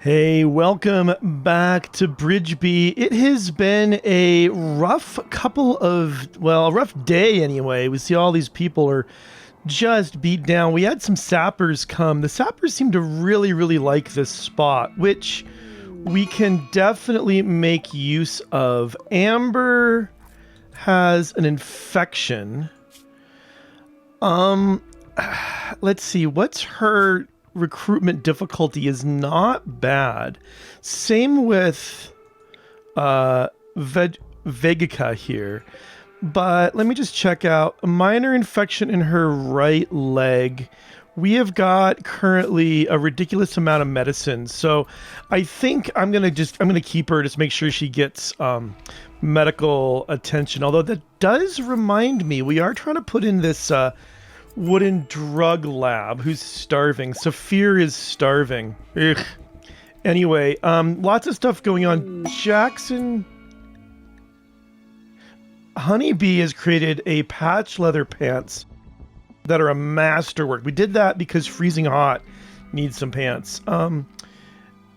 Hey, welcome back to Bridgeby. It has been a rough a rough day anyway. We see all these people are just beat down. We had some sappers come. The sappers seem to really like this spot, which we can definitely make use of. Amber has an infection. Let's see, what's her recruitment difficulty is not bad. Same with Vegica here. But let me just check out a minor infection in her right leg. We have got currently a ridiculous amount of medicine. So I think I'm gonna keep her, just make sure she gets medical attention. Although that does remind me, we are trying to put in this wooden drug lab. Who's starving? Saphir is starving. Ugh. Anyway, lots of stuff going on. Jackson Honeybee has created a patch leather pants that are a masterwork. We did that because Freezing Hot needs some pants.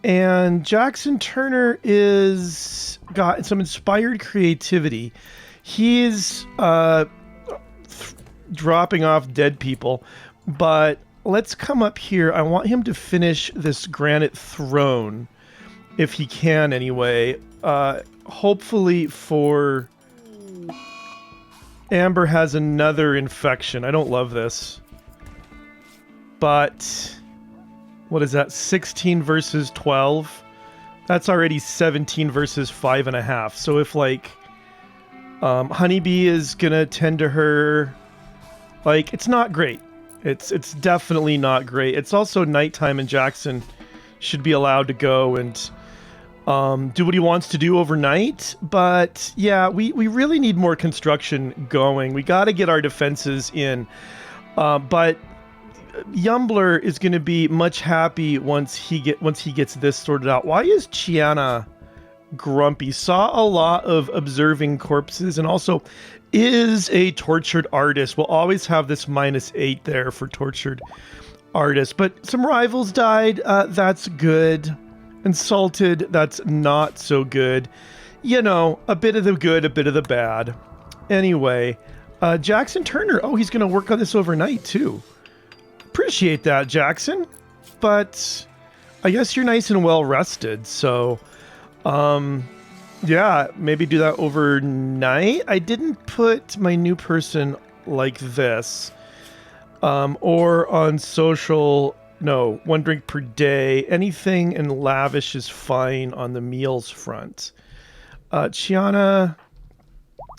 And Jackson Turner is got some inspired creativity. He's dropping off dead people, but let's come up here. I want him to finish this granite throne if he can anyway. Hopefully for Amber has another infection. I don't love this, but what is that? 16 versus 12. That's already 17 versus 5.5. So if like Honeybee is gonna tend to her, like, it's not great. It's definitely not great. It's also nighttime, and Jackson should be allowed to go and do what he wants to do overnight. But yeah, we really need more construction going. We got to get our defenses in. But Yumbler is going to be much happy once he gets this sorted out. Why is Chiana grumpy? Saw a lot of observing corpses, and also is a tortured artist. We'll always have this -8 there for tortured artists. But some rivals died. That's good. Insulted. That's not so good. You know, a bit of the good, a bit of the bad. Anyway, Jackson Turner. Oh, he's going to work on this overnight too. Appreciate that, Jackson. But I guess you're nice and well rested. So, yeah, maybe do that overnight. I didn't put my new person like this. Or on social, no, 1 drink per day. Anything in lavish is fine on the meals front. Chiana,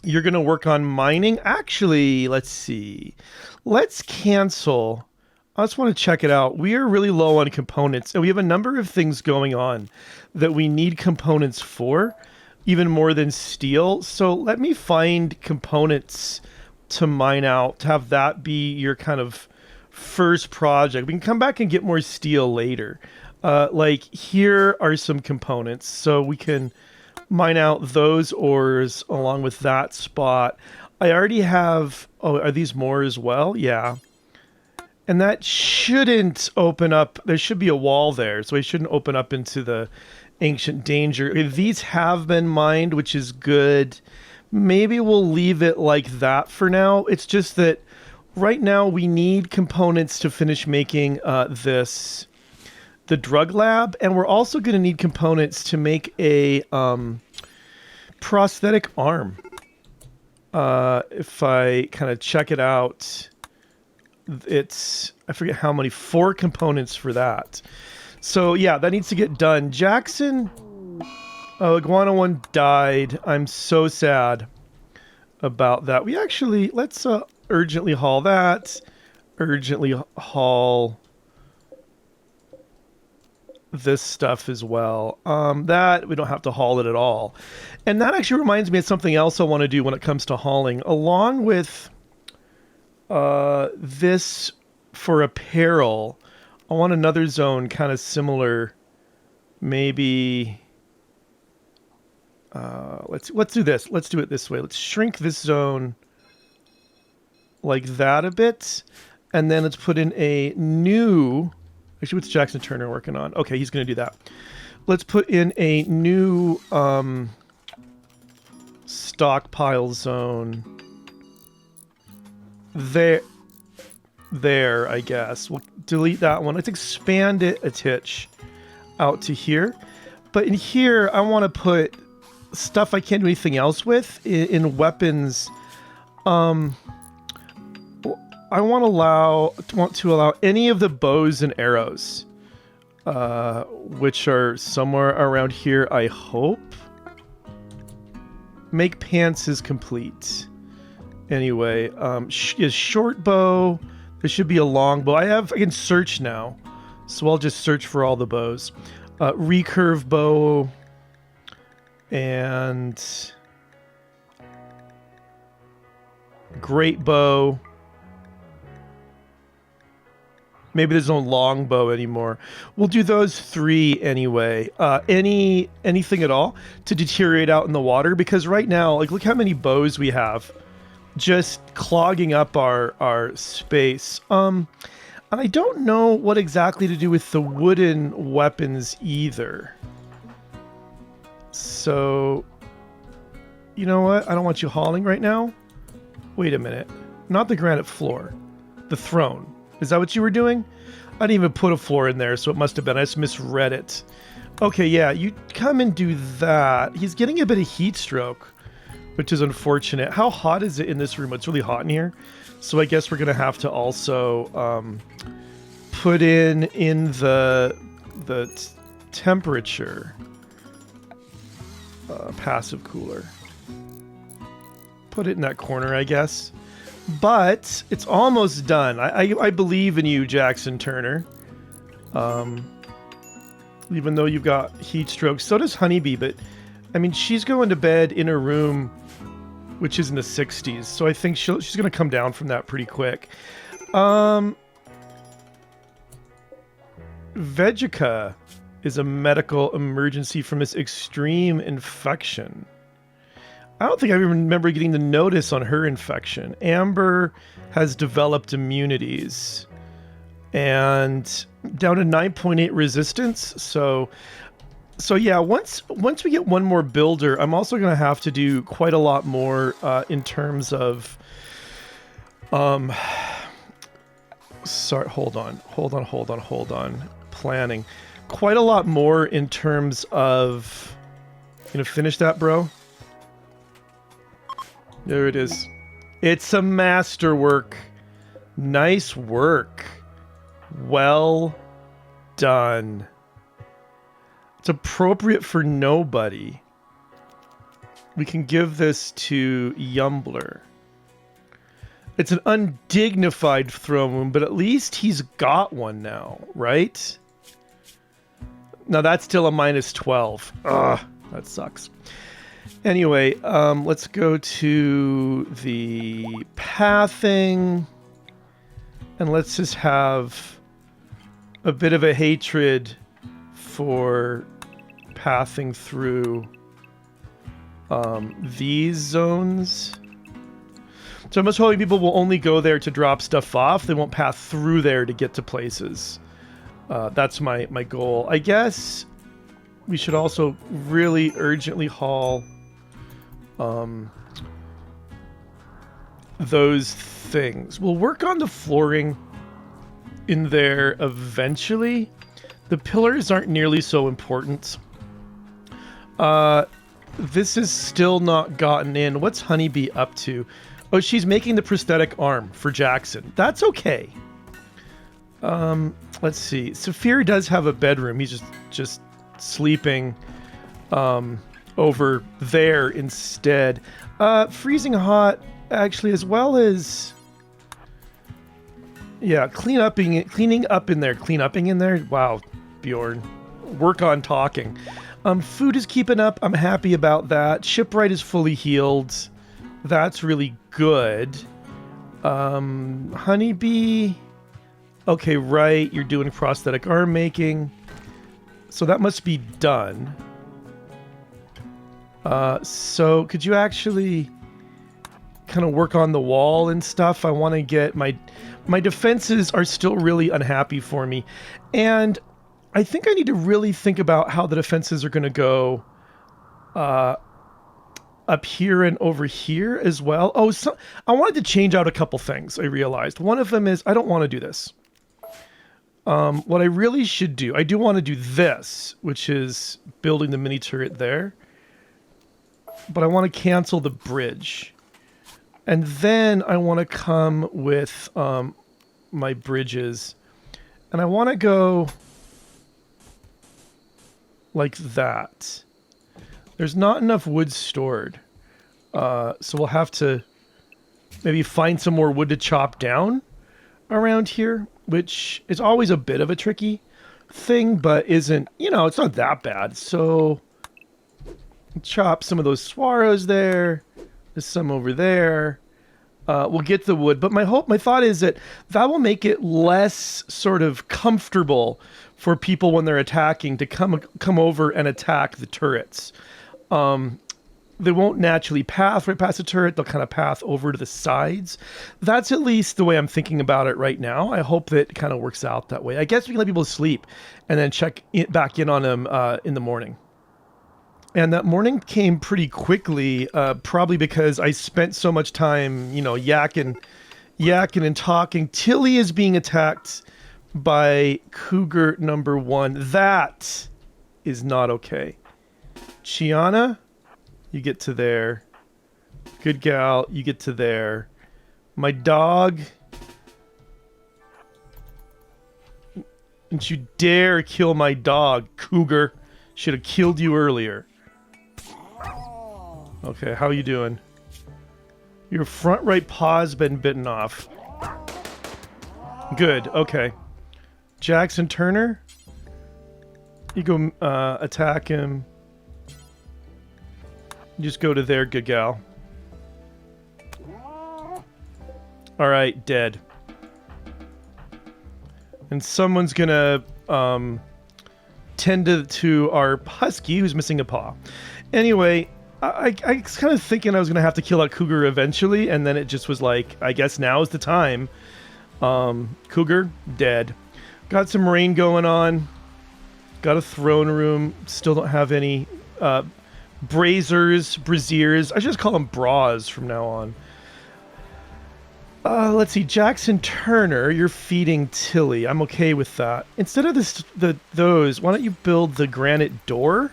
you're going to work on mining. Actually, let's see. Let's cancel. I just want to check it out. We are really low on components, and we have a number of things going on that we need components for, even more than steel. So let me find components to mine out, to have that be your kind of first project. We can come back and get more steel later. Like here are some components, so we can mine out those ores along with that spot. I already have, oh, are these more as well? Yeah. And that shouldn't open up, there should be a wall there, so it shouldn't open up into the ancient danger. These have been mined, which is good. Maybe we'll leave it like that for now. It's just that right now we need components to finish making the drug lab, and we're also going to need components to make a prosthetic arm. If I kind of check it out, it's, I forget how many, 4 components for that. So yeah, that needs to get done. Jackson, Iguana 1 died. I'm so sad about that. We actually, let's urgently haul that. Urgently haul this stuff as well. That, we don't have to haul it at all. And that actually reminds me of something else I want to do when it comes to hauling. Along with this for apparel, I want another zone kind of similar. Maybe let's do this. Let's do it this way. Let's shrink this zone like that a bit, and then let's put in a new Actually, what's Jackson Turner working on? Okay, he's going to do that. Let's put in a new stockpile zone. There, I guess. We'll delete that one. Let's expand it a titch out to here. But in here, I want to put stuff I can't do anything else with in weapons. I want to allow any of the bows and arrows, which are somewhere around here, I hope. Make pants is complete. Anyway, is short bow. There should be a long bow. I can search now, so I'll just search for all the bows. Recurve bow and great bow. Maybe there's no long bow anymore. We'll do those 3 anyway. Anything at all to deteriorate out in the water, because right now, like, look how many bows we have, just clogging up our space. And I don't know what exactly to do with the wooden weapons either. So, you know what? I don't want you hauling right now. Wait a minute. Not the granite floor. The throne. Is that what you were doing? I didn't even put a floor in there, so it must have been. I just misread it. Okay, yeah, you come and do that. He's getting a bit of heat stroke, which is unfortunate. How hot is it in this room? It's really hot in here. So I guess we're going to have to also put in the temperature passive cooler. Put it in that corner, I guess. But it's almost done. I believe in you, Jackson Turner. Even though you've got heat stroke. So does Honeybee, but I mean, she's going to bed in a room which is in the 60s. So I think she's going to come down from that pretty quick. Vegica is a medical emergency from this extreme infection. I don't think I even remember getting the notice on her infection. Amber has developed immunities and down to 9.8 resistance. So yeah, once we get one more builder, I'm also going to have to do quite a lot more in terms of sorry, hold on. Planning. Quite a lot more in terms of, you gonna finish that, bro? There it is. It's a masterwork. Nice work. Well done. It's appropriate for nobody. We can give this to Yumbler. It's an undignified throne room, but at least he's got one now, right? Now that's still a -12. Ugh, that sucks. Anyway, let's go to the pathing, and let's just have a bit of a hatred for pathing through these zones. So I'm just hoping people will only go there to drop stuff off. They won't path through there to get to places. That's my goal. I guess we should also really urgently haul those things. We'll work on the flooring in there eventually. The pillars aren't nearly so important. This is still not gotten in. What's Honeybee up to? Oh, she's making the prosthetic arm for Jackson. That's okay. Let's see. Saphir does have a bedroom. He's just sleeping over there instead. Freezing hot, actually, as well as... Yeah, cleaning up in there. Wow, Bjorn. Work on talking. Food is keeping up. I'm happy about that. Shipwright is fully healed. That's really good. Honeybee. Okay, right. You're doing prosthetic arm making. So that must be done. So could you actually kind of work on the wall and stuff. I want to get my defenses are still really unhappy for me. And I think I need to really think about how the defenses are going to go up here and over here as well. Oh, so I wanted to change out a couple things, I realized. One of them is I don't want to do this. What I really should do, I do want to do this, which is building the mini turret there. But I want to cancel the bridge. And then I want to come with my bridges. And I want to go like that. There's not enough wood stored. So we'll have to maybe find some more wood to chop down around here, which is always a bit of a tricky thing, but isn't, you know, it's not that bad. So chop some of those swallows there. There's some over there. We'll get the wood, but my thought is that will make it less sort of comfortable for people when they're attacking to come over and attack the turrets. They won't naturally path right past the turret. They'll kind of path over to the sides. That's at least the way I'm thinking about it right now. I hope that it kind of works out that way. I guess we can let people sleep and then check back in on them in the morning. And that morning came pretty quickly, probably because I spent so much time, you know, yakking and talking. Tilly is being attacked by Cougar number 1. That is not okay. Chiana, you get to there. Good gal, you get to there. My dog. Don't you dare kill my dog, Cougar. Should have killed you earlier. Okay, how you doing? Your front right paw's been bitten off. Good, okay. Jackson Turner. You go attack him. You just go to there, good gal. Alright, dead. And someone's gonna tend to our husky who's missing a paw. Anyway, I was kind of thinking I was going to have to kill that Cougar eventually, and then it just was like, I guess now is the time. Cougar, dead. Got some rain going on. Got a throne room. Still don't have any braziers. I should just call them bras from now on. Let's see. Jackson Turner, you're feeding Tilly. I'm okay with that. Instead of those, why don't you build the granite door?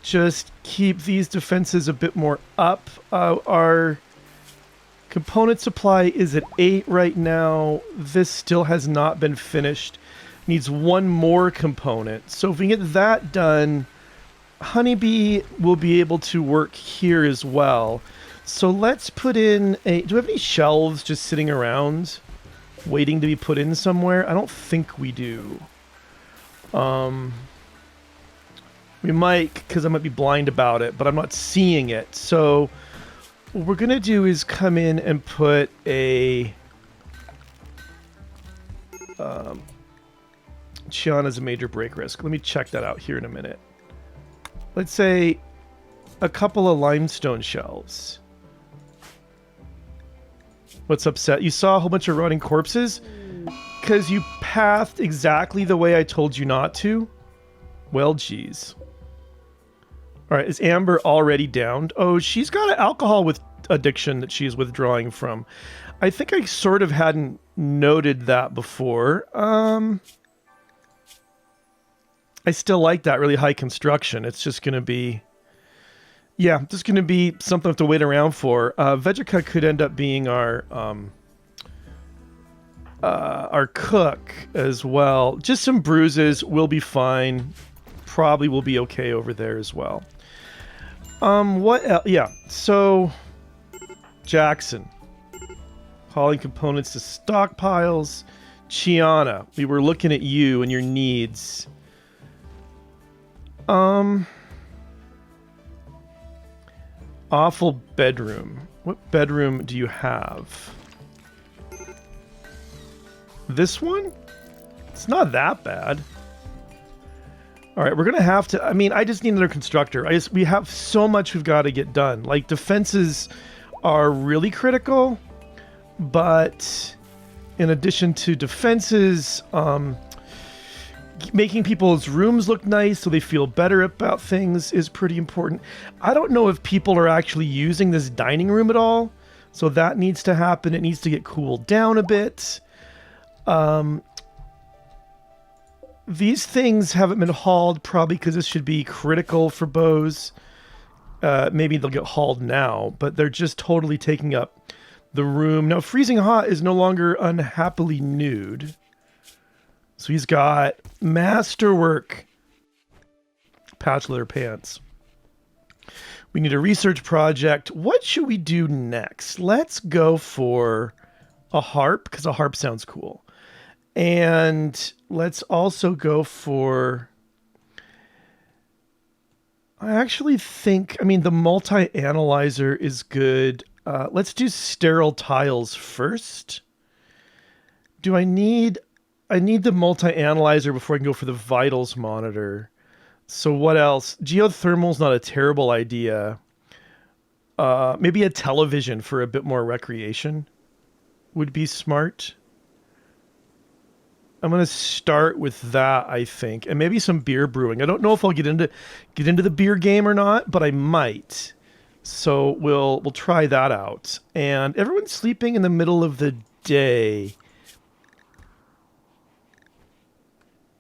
Just keep these defenses a bit more up. Our component supply is at 8 right now. This still has not been finished. Needs one more component. So if we get that done, Honeybee will be able to work here as well. So let's put in a... Do we have any shelves just sitting around waiting to be put in somewhere? I don't think we do. We might, because I might be blind about it, but I'm not seeing it. So what we're going to do is come in and put a... Chiana's a major break risk. Let me check that out here in a minute. Let's say a couple of limestone shelves. What's upset? You saw a whole bunch of rotting corpses? Because you pathed exactly the way I told you not to? Well, geez. Alright, is Amber already downed? Oh, she's got an alcohol with addiction that she's withdrawing from. I think I sort of hadn't noted that before. I still like that really high construction. It's just going to be... Yeah, just going to be something I have to wait around for. Vegeta could end up being our cook as well. Just some bruises. We'll be fine. Probably will be okay over there as well. What else? Yeah, so... Jackson. Hauling components to stockpiles. Chiana, we were looking at you and your needs. Awful bedroom. What bedroom do you have? This one? It's not that bad. Alright, we're gonna have to... I mean, I just need another constructor. We have so much we've got to get done. Like, defenses are really critical, but in addition to defenses, making people's rooms look nice so they feel better about things is pretty important. I don't know if people are actually using this dining room at all, so that needs to happen. It needs to get cooled down a bit. These things haven't been hauled, probably because this should be critical for bows. Maybe they'll get hauled now, but they're just totally taking up the room. Now, Freezing Hot is no longer unhappily nude. So he's got masterwork patch leather pants. We need a research project. What should we do next? Let's go for a harp, because a harp sounds cool. And let's also go for... I actually think, I mean, the multi-analyzer is good. Let's do sterile tiles first. I need the multi-analyzer before I can go for the vitals monitor. So what else? Geothermal's not a terrible idea. Maybe a television for a bit more recreation would be smart. I'm going to start with that, I think. And maybe some beer brewing. I don't know if I'll get into the beer game or not, but I might. So we'll try that out. And everyone's sleeping in the middle of the day.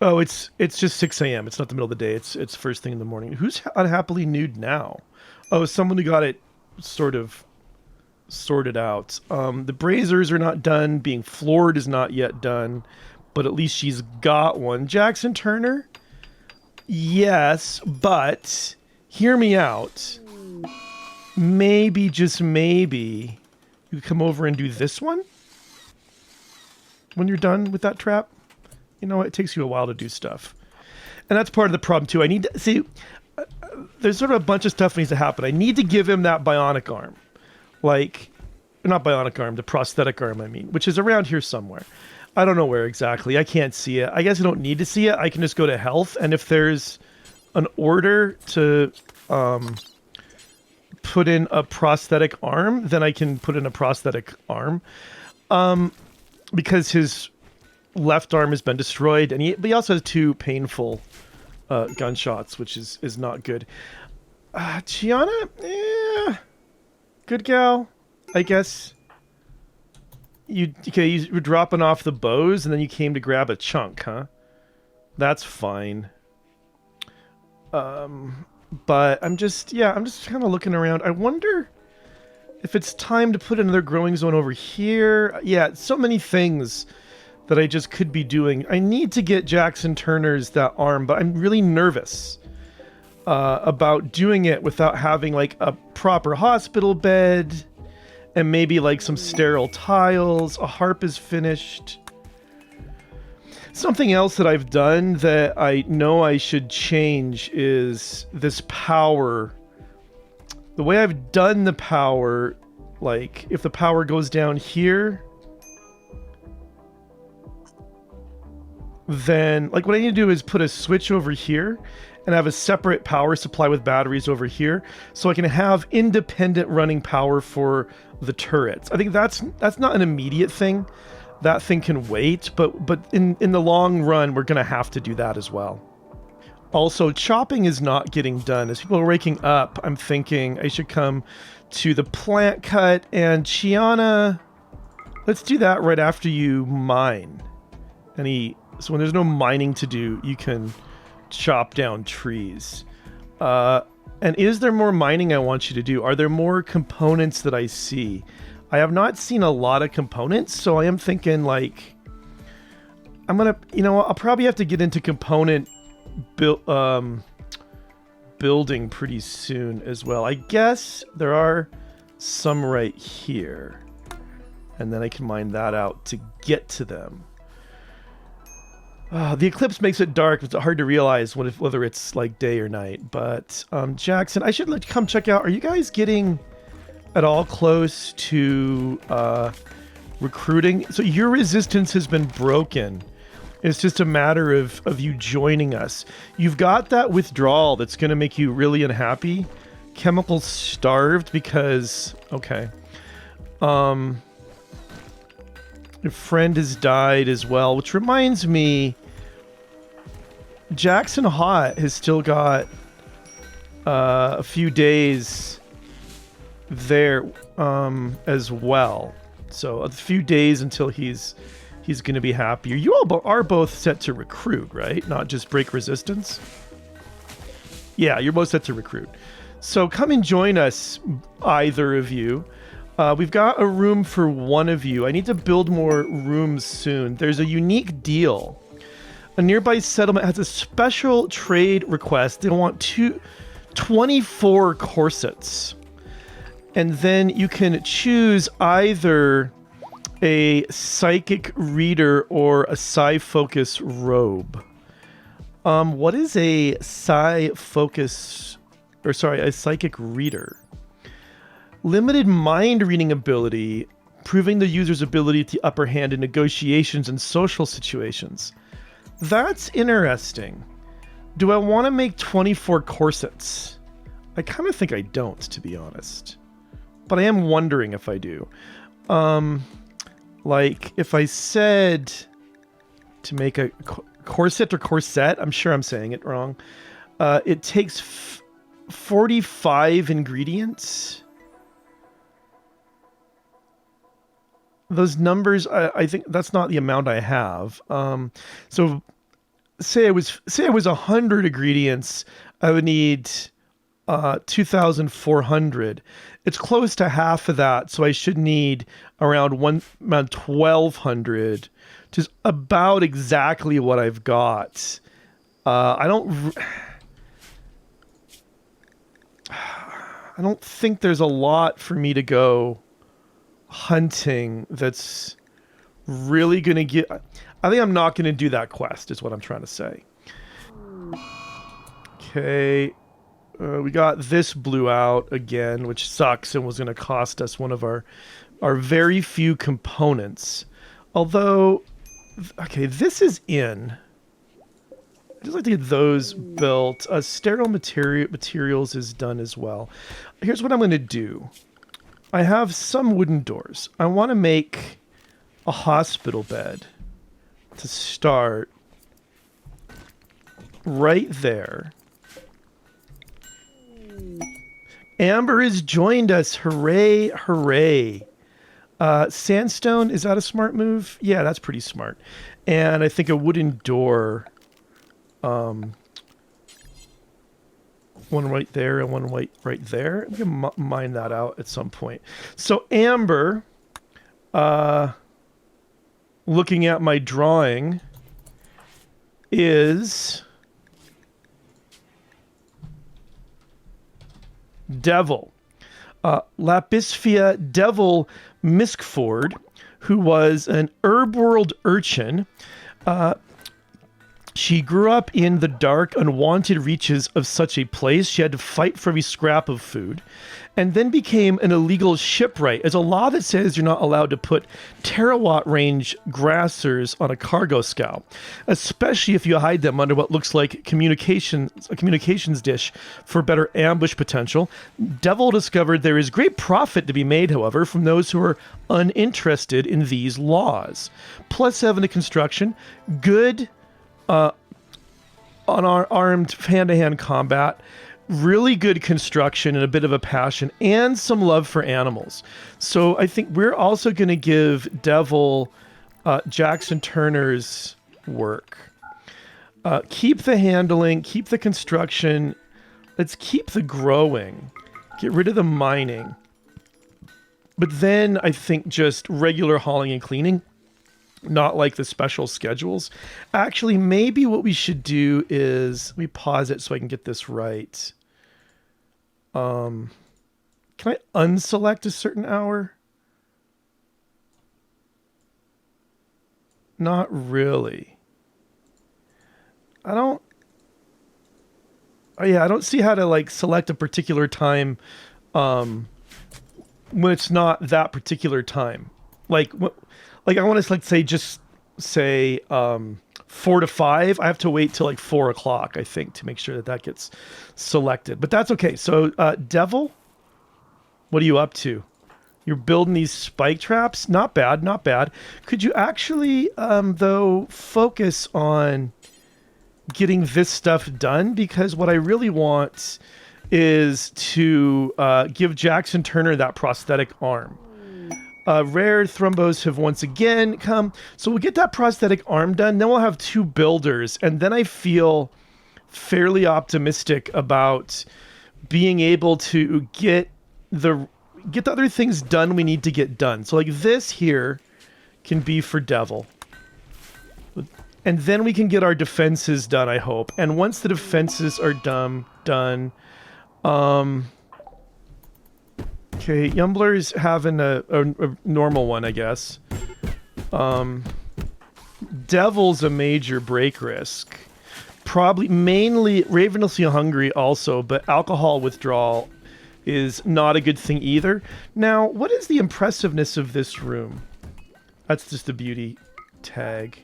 Oh, it's just 6 a.m. It's not the middle of the day. It's first thing in the morning. Who's unhappily nude now? Oh, someone who got it sort of sorted out. The braziers are not done. Being floored is not yet done. But at least she's got one. Jackson Turner? Yes, but hear me out. Maybe, just maybe, you come over and do this one? When you're done with that trap? You know, it takes you a while to do stuff. And that's part of the problem, too. I need to... See, there's sort of a bunch of stuff that needs to happen. I need to give him that bionic arm. Like, not bionic arm, the prosthetic arm, I mean, which is around here somewhere. I don't know where exactly. I can't see it. I guess I don't need to see it. I can just go to health, and if there's an order to put in a prosthetic arm, then I can put in a prosthetic arm. Because his left arm has been destroyed, and but he also has 2 painful gunshots, which is not good. Gianna? Good gal, I guess. You were dropping off the bows, and then you came to grab a chunk, huh? That's fine. But I'm just kind of looking around. I wonder if it's time to put another growing zone over here. Yeah, so many things that I just could be doing. I need to get Jackson Turner's that arm, but I'm really nervous about doing it without having like a proper hospital bed. And maybe like some sterile tiles. A harp is finished. Something else that I've done that I know I should change is this power. The way I've done the power, like if the power goes down here, then like what I need to do is put a switch over here and have a separate power supply with batteries over here so I can have independent running power for the turrets. I think that's not an immediate thing. That thing can wait, but in the long run, we're going to have to do that as well. Also, chopping is not getting done. As people are waking up, I'm thinking I should come to the plant cut, and Chiana, let's do that right after you mine. So when there's no mining to do, you can chop down trees. And is there more mining I want you to do? Are there more components that I see? I have not seen a lot of components, so I am thinking like, I'm gonna, I'll probably have to get into component building pretty soon as well. I guess there are some right here, and then I can mine that out to get to them. The eclipse makes it dark. It's hard to realize whether it's like day or night. But Jackson, I should come check out. Are you guys getting at all close to recruiting? So your resistance has been broken. It's just a matter of you joining us. You've got that withdrawal that's going to make you really unhappy. Chemical starved because... Okay. Your friend has died as well, which reminds me, Jackson Hot has still got a few days there as well. So a few days until he's going to be happier. You all are both set to recruit, right? Not just break resistance. Yeah, you're both set to recruit. So come and join us, either of you. We've got a room for one of you. I need to build more rooms soon. There's a unique deal. A nearby settlement has a special trade request. They want 24 corsets. And then you can choose either a psychic reader or a psi-focus robe. What is a psi-focus... Or sorry, a psychic reader? Limited mind reading ability, proving the user's ability to upper hand in negotiations and social situations. That's interesting. Do I want to make 24 corsets? I kind of think I don't, to be honest. But I am wondering if I do. Like, if I said to make a corset or corset, I'm sure I'm saying it wrong. It takes 45 ingredients. Those numbers, I think that's not the amount I have. So say it was 100 ingredients, I would need 2,400. It's close to half of that, so I should need around 1,200, which is about exactly what I've got. I don't think there's a lot for me to go hunting that's really going to get... I think I'm not going to do that quest, is what I'm trying to say. Okay. We got this blew out again, which sucks and was going to cost us one of our very few components. Although, okay, this is in. I'd just like to get those built. Sterile materials is done as well. Here's what I'm going to do. I have some wooden doors. I want to make a hospital bed to start right there. Amber has joined us. Hooray, hooray. Sandstone, is that a smart move? Yeah, that's pretty smart. And I think a wooden door... one right there and one right there. I'm going to mine that out at some point. So Amber, looking at my drawing, is Devil. Lapisphia Devil Miskford, who was an RimWorld urchin. She grew up in the dark, unwanted reaches of such a place. She had to fight for every scrap of food, and then became an illegal shipwright. There's a law that says you're not allowed to put terawatt range grassers on a cargo scow, especially if you hide them under what looks like a communications dish for better ambush potential. Devil discovered there is great profit to be made, however, from those who are uninterested in these laws. +7 to construction, good on our armed hand-to-hand combat, really good construction and a bit of a passion, and some love for animals. So I think we're also going to give Devil Jackson Turner's work. Keep the handling, keep the construction, let's keep the growing, get rid of the mining. But then I think just regular hauling and cleaning. Not like the special schedules. Actually, maybe what we should do is... Let me pause it so I can get this right. Can I unselect a certain hour? Not really. I don't... Oh yeah, I don't see how to like select a particular time when it's not that particular time. Like I want to say 4 to 5. I have to wait till like 4 o'clock, I think, to make sure that gets selected. But that's okay. So, Devil, what are you up to? You're building these spike traps. Not bad, not bad. Could you actually, though, focus on getting this stuff done? Because what I really want is to give Jackson Turner that prosthetic arm. Rare thrombos have once again come. So we'll get that prosthetic arm done. Then we'll have 2 builders. And then I feel fairly optimistic about being able to get the other things done we need to get done. So like this here can be for Devil. And then we can get our defenses done, I hope. And once the defenses are done, okay, Yumbler's having a normal one, I guess. Devil's a major break risk. Probably, mainly, Raven will see hungry also, but alcohol withdrawal is not a good thing either. Now, what is the impressiveness of this room? That's just a beauty tag.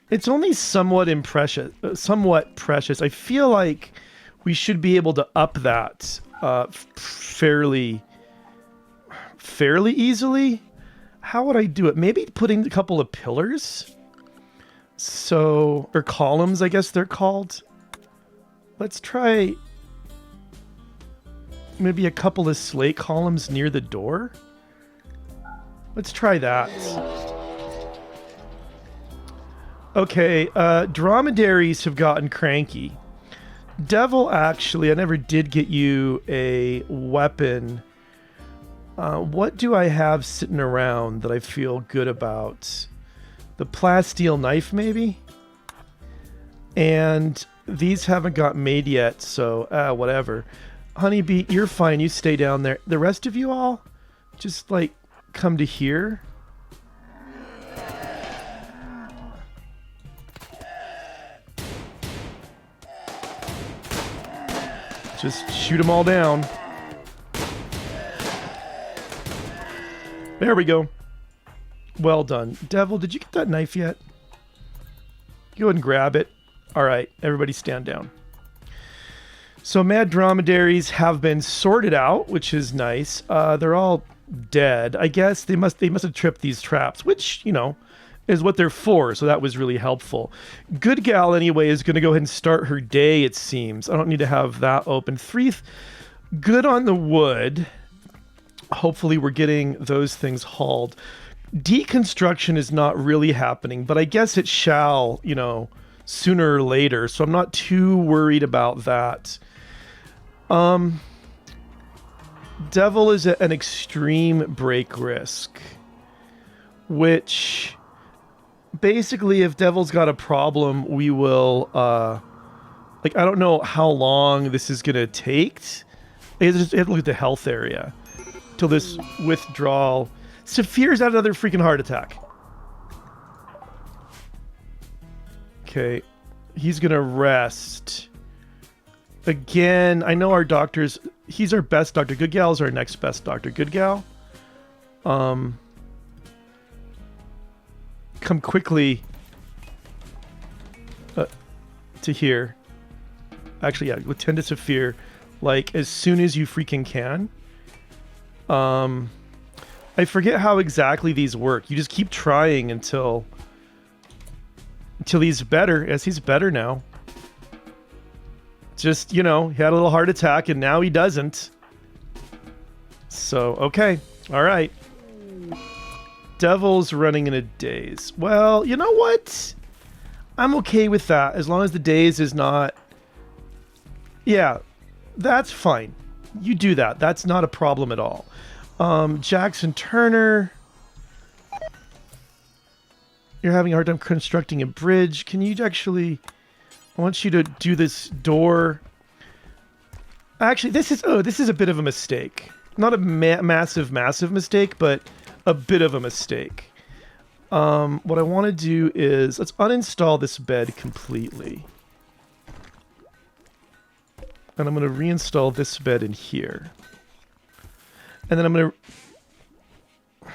It's only somewhat precious. I feel like we should be able to up that fairly easily. How would I do it? Maybe putting a couple of pillars. So, or columns, I guess they're called. Let's try maybe a couple of slate columns near the door. Let's try that. Okay, dromedaries have gotten cranky. Devil, actually, I never did get you a weapon. What do I have sitting around that I feel good about? The plasteel knife, maybe? And these haven't got made yet, so whatever. Honeybee, you're fine. You stay down there. The rest of you all, just, like, come to here. Just shoot them all down. There we go. Well done. Devil, did you get that knife yet? Go ahead and grab it. All right, everybody stand down. So mad dromedaries have been sorted out, which is nice. They're all dead. I guess they must have tripped these traps, which, you know, is what they're for, so that was really helpful. Good Gal, anyway, is going to go ahead and start her day, it seems. I don't need to have that open. Good on the wood. Hopefully we're getting those things hauled. Deconstruction is not really happening, but I guess it shall, you know, sooner or later, so I'm not too worried about that. Devil is at an extreme break risk, which basically, if Devil's got a problem, we will, like, I don't know how long this is going to take. You have to look at the health area till this withdrawal. Saphir's had another freaking heart attack. Okay, he's going to rest. Again, I know our doctors, he's our best doctor. Good Gal's our next best doctor. Good Gal, come quickly to here. Actually, yeah, with 10 to Saphir, like, as soon as you freaking can. I forget how exactly these work. You just keep trying until he's better, as he's better now. Just, you know, he had a little heart attack and now he doesn't. So, okay. All right. Devil's running in a daze. Well, you know what? I'm okay with that as long as the daze is not... Yeah, that's fine. You do that. That's not a problem at all. Jackson Turner, you're having a hard time constructing a bridge. Can you actually... I want you to do this door. Actually, this is a bit of a mistake. Not a massive mistake, but a bit of a mistake. What I want to do is, let's uninstall this bed completely. And I'm going to reinstall this bed in here. And then I'm going to...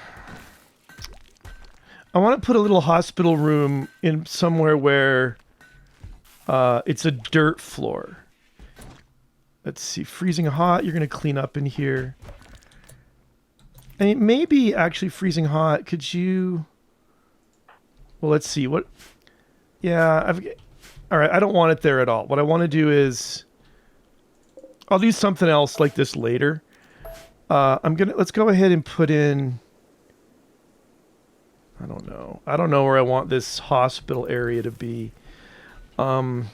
I want to put a little hospital room in somewhere where it's a dirt floor. Let's see, freezing hot, you're going to clean up in here. And it may be actually freezing hot. Could you... Well, let's see. What... Yeah, all right, I don't want it there at all. What I want to do is... I'll do something else like this later. Let's go ahead and put in... I don't know. I don't know where I want this hospital area to be. It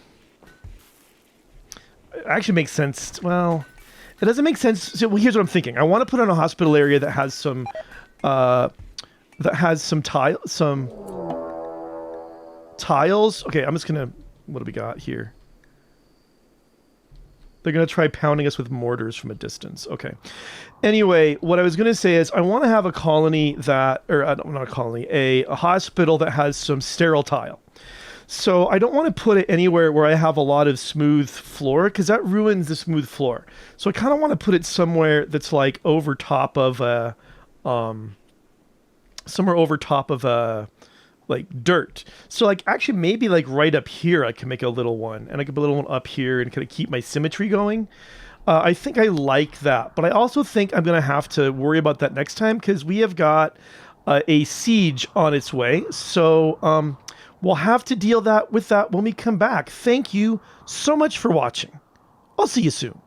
actually makes sense. Well, it doesn't make sense. So, well, here's what I'm thinking. I want to put in a hospital area that has some tiles. Okay, I'm just gonna... What do we got here? They're gonna try pounding us with mortars from a distance. Okay. Anyway, what I was gonna say is I want to have a colony that, or not a colony, a hospital that has some sterile tile. So I don't want to put it anywhere where I have a lot of smooth floor, because that ruins the smooth floor. So I kind of want to put it somewhere that's like over top of a, like dirt. So like actually maybe like right up here I can make a little one, and I can put a little one up here and kind of keep my symmetry going. I think I like that, but I also think I'm gonna have to worry about that next time because we have got a siege on its way. So we'll have to deal with that when we come back. Thank you so much for watching. I'll see you soon.